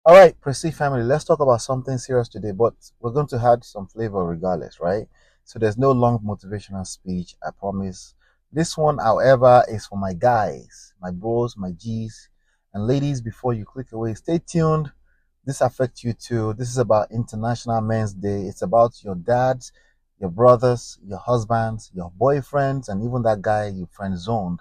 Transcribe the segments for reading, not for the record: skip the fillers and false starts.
All right, Prestige family, let's talk about something serious today, but we're going to add some flavor regardless, right? So there's no long motivational speech, I promise. This one, however, is for my guys, my bros, my G's, and ladies. Before you click away, stay tuned. This affects you too. This is about International Men's Day. It's about your dads, your brothers, your husbands, your boyfriends, and even that guy you friend zoned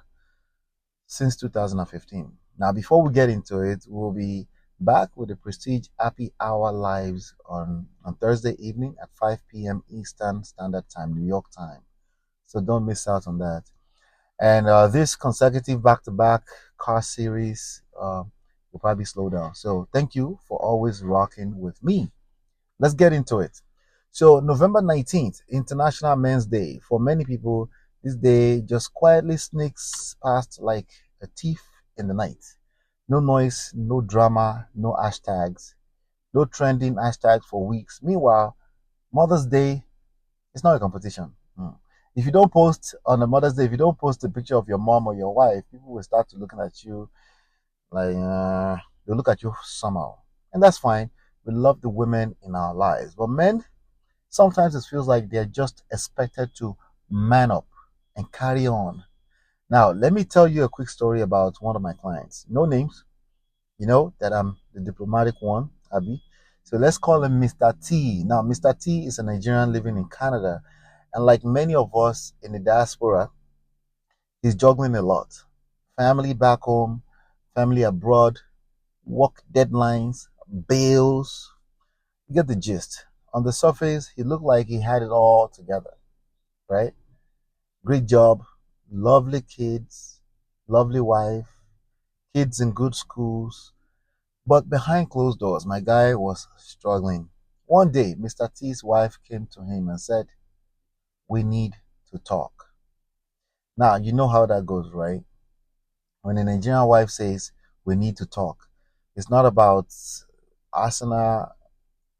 since 2015. Now, before we get into it, we'll be back with the Prestige Happy Hour lives on Thursday evening at 5 p.m. Eastern Standard Time, New York time. So don't miss out on that. And this consecutive back-to-back car series will probably slow down. So thank you for always rocking with me. Let's get into it. So November 19th, International Men's Day. For many people, this day just quietly sneaks past like a thief in the night. No noise, no drama, no hashtags, no trending hashtags for weeks. Meanwhile, Mother's Day is not a competition. If you don't post on a Mother's Day, if you don't post a picture of your mom or your wife, people will start to looking at you like they look at you somehow, and that's fine. We love the women in our lives, but men, sometimes it feels like they're just expected to man up and carry on. Now, let me tell you a quick story about one of my clients. No names, you know that I'm the diplomatic one, Abby. So let's call him Mr. T. Now, Mr. T is a Nigerian living in Canada, and like many of us in the diaspora, he's juggling a lot. Family back home, family abroad, work deadlines, bills. You get the gist. On the surface, he looked like he had it all together, right? Great job, lovely kids, lovely wife, kids in good schools. But behind closed doors, my guy was struggling. One day, Mr. T's wife came to him and said, "We need to talk." Now, you know how that goes, right? When a Nigerian wife says, "We need to talk," it's not about Arsenal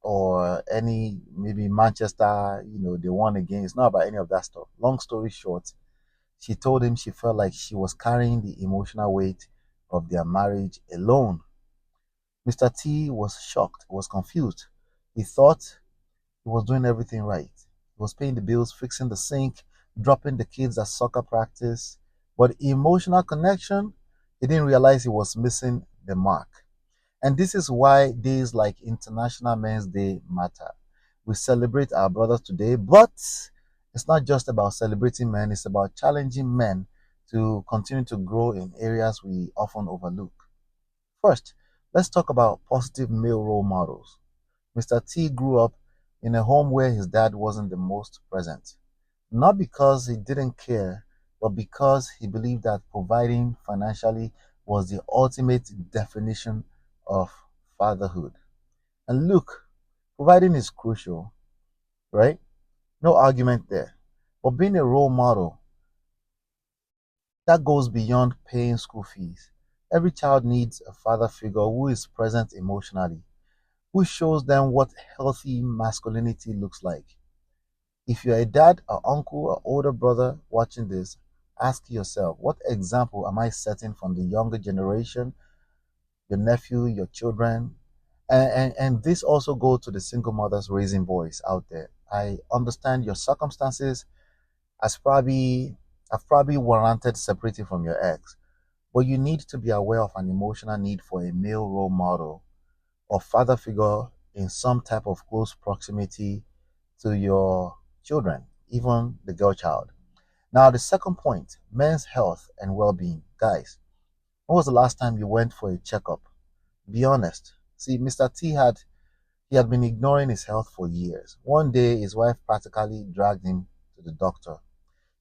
or any maybe Manchester, they won again. It's not about any of that stuff. Long story short, she told him she felt like she was carrying the emotional weight of their marriage alone. Mr. T was shocked, was confused. He thought he was doing everything right. He was paying the bills, fixing the sink, dropping the kids at soccer practice. But emotional connection, he didn't realize he was missing the mark. And this is why days like International Men's Day matter. We celebrate our brothers today, but it's not just about celebrating men, it's about challenging men to continue to grow in areas we often overlook. First, let's talk about positive male role models. Mr. T grew up in a home where his dad wasn't the most present. Not because he didn't care, but because he believed that providing financially was the ultimate definition of fatherhood. And look, providing is crucial, right? No argument there. But being a role model, that goes beyond paying school fees. Every child needs a father figure who is present emotionally, who shows them what healthy masculinity looks like. If you're a dad, or uncle, or older brother watching this, ask yourself, what example am I setting from the younger generation, your nephew, your children? And this also goes to the single mothers raising boys out there. I understand your circumstances has probably have probably warranted separating from your ex, but you need to be aware of an emotional need for a male role model or father figure in some type of close proximity to your children, even the girl child. Now, the second point, men's health and well-being. Guys, when was the last time you went for a checkup? Be honest. See, Mr. T had been ignoring his health for years. One day, his wife practically dragged him to the doctor.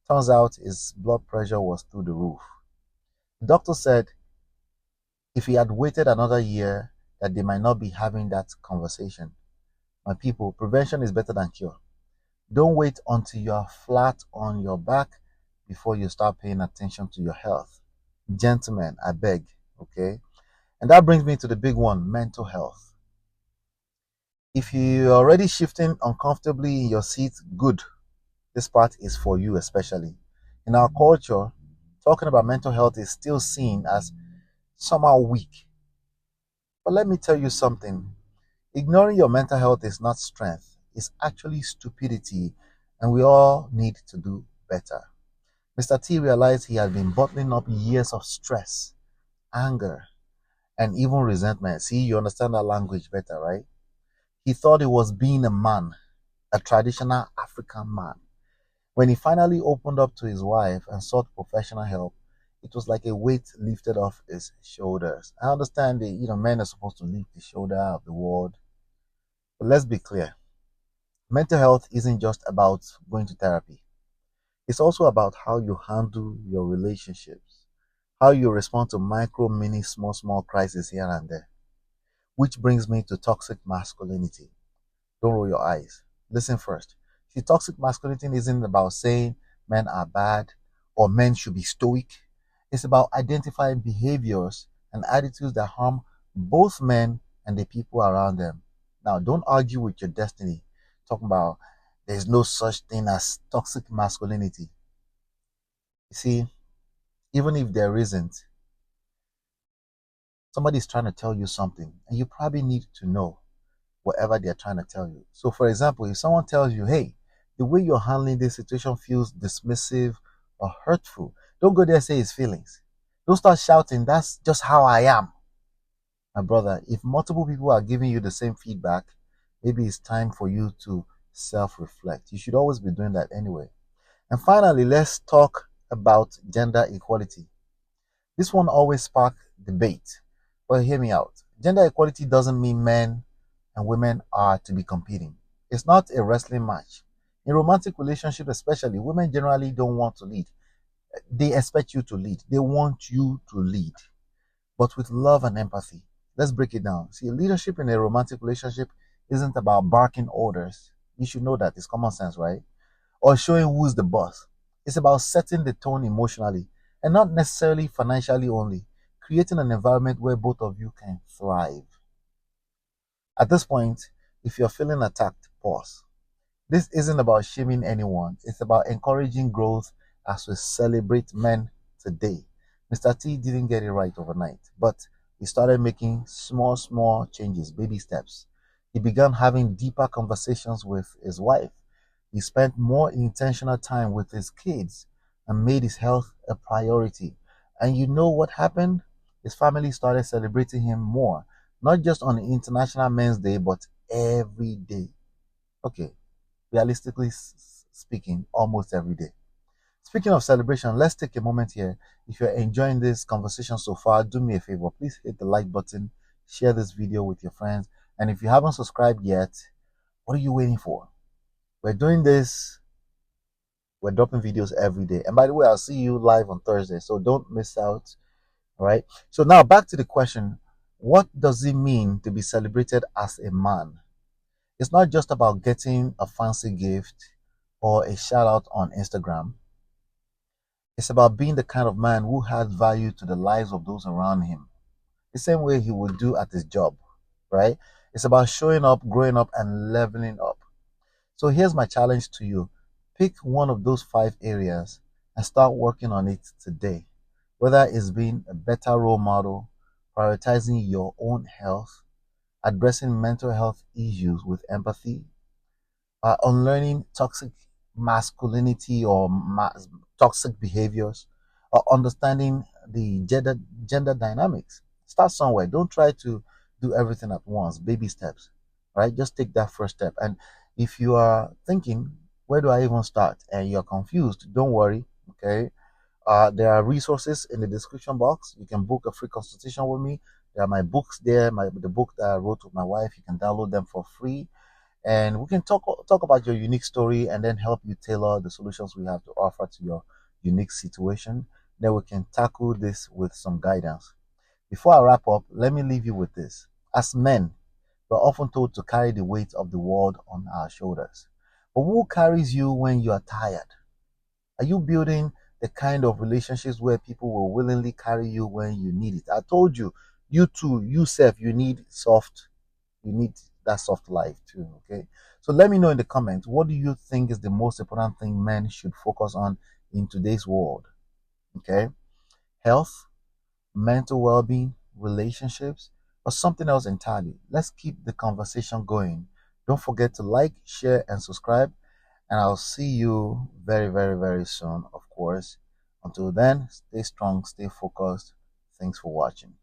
Turns out his blood pressure was through the roof. The doctor said if he had waited another year, that they might not be having that conversation. My people, prevention is better than cure. Don't wait until you are flat on your back before you start paying attention to your health. Gentlemen, I beg, okay? And that brings me to the big one, mental health. If you're already shifting uncomfortably in your seat, good. This part is for you especially. In our culture, talking about mental health is still seen as somehow weak. But let me tell you something. Ignoring your mental health is not strength, it's actually stupidity, and we all need to do better. Mr. T realized he had been bottling up years of stress, anger, and even resentment. See, you understand that language better, right? He thought it was being a man, a traditional African man. When he finally opened up to his wife and sought professional help, it was like a weight lifted off his shoulders. I understand that men are supposed to lift the shoulder of the world, but let's be clear. Mental health isn't just about going to therapy. It's also about how you handle your relationships, how you respond to micro, mini, small crises here and there. Which brings me to toxic masculinity. Don't roll your eyes. Listen first. See, toxic masculinity isn't about saying men are bad or men should be stoic. It's about identifying behaviors and attitudes that harm both men and the people around them. Now, don't argue with your destiny. Talking about there's no such thing as toxic masculinity. You see, even if there isn't, somebody's trying to tell you something, and you probably need to know whatever they're trying to tell you. So, for example, if someone tells you, hey, the way you're handling this situation feels dismissive or hurtful, don't go there and say his feelings. Don't start shouting, that's just how I am. My brother, if multiple people are giving you the same feedback, maybe it's time for you to self reflect. You should always be doing that anyway. And finally, let's talk about gender equality. This one always sparks debate. But hear me out. Gender equality doesn't mean men and women are to be competing. It's not a wrestling match. In romantic relationships, especially, women generally don't want to lead. They expect you to lead. They want you to lead, but with love and empathy. Let's break it down. See, leadership in a romantic relationship isn't about barking orders. You should know that. It's common sense, right? Or showing who's the boss. It's about setting the tone emotionally and not necessarily financially only, creating an environment where both of you can thrive. At this point, if you're feeling attacked, pause. This isn't about shaming anyone, it's about encouraging growth as we celebrate men today. Mr. T didn't get it right overnight, but he started making small changes, baby steps. He began having deeper conversations with his wife. He spent more intentional time with his kids and made his health a priority. And you know what happened? His family started celebrating him more, not just on International Men's Day, but every day. Okay, realistically speaking, almost every day. Speaking of celebration, let's take a moment here. If you're enjoying this conversation so far, do me a favor. Please hit the like button, share this video with your friends. And if you haven't subscribed yet, what are you waiting for? We're doing this. We're dropping videos every day. And by the way, I'll see you live on Thursday. So don't miss out. All right. So now back to the question. What does it mean to be celebrated as a man? It's not just about getting a fancy gift or a shout out on Instagram. It's about being the kind of man who adds value to the lives of those around him, the same way he would do at his job, right? It's about showing up, growing up, and leveling up. So here's my challenge to you. Pick one of those 5 areas and start working on it today. Whether it's being a better role model, prioritizing your own health, addressing mental health issues with empathy, unlearning toxic masculinity or toxic behaviors, or understanding the gender dynamics. Start somewhere. Don't try to do everything at once. Baby steps, right? Just take that first step. And if you are thinking, where do I even start? And you're confused, don't worry. Okay. There are resources in the description box. You can book a free consultation with me. There are my books there, the book that I wrote with my wife. You can download them for free, and we can talk about your unique story and then help you tailor the solutions we have to offer to your unique situation. Then we can tackle this with some guidance. Before I wrap up, let me leave you with this. As men, we're often told to carry the weight of the world on our shoulders. But who carries you when you are tired? Are you building the kind of relationships where people will willingly carry you when you need it? I told you, you too, you self, you need that soft life too. Okay. So let me know in the comments, what do you think is the most important thing men should focus on in today's world? Okay. Health, mental well-being, relationships, or something else entirely. Let's keep the conversation going. Don't forget to like, share, and subscribe. And I'll see you very, very, very soon, of course. Until then, stay strong, stay focused. Thanks for watching.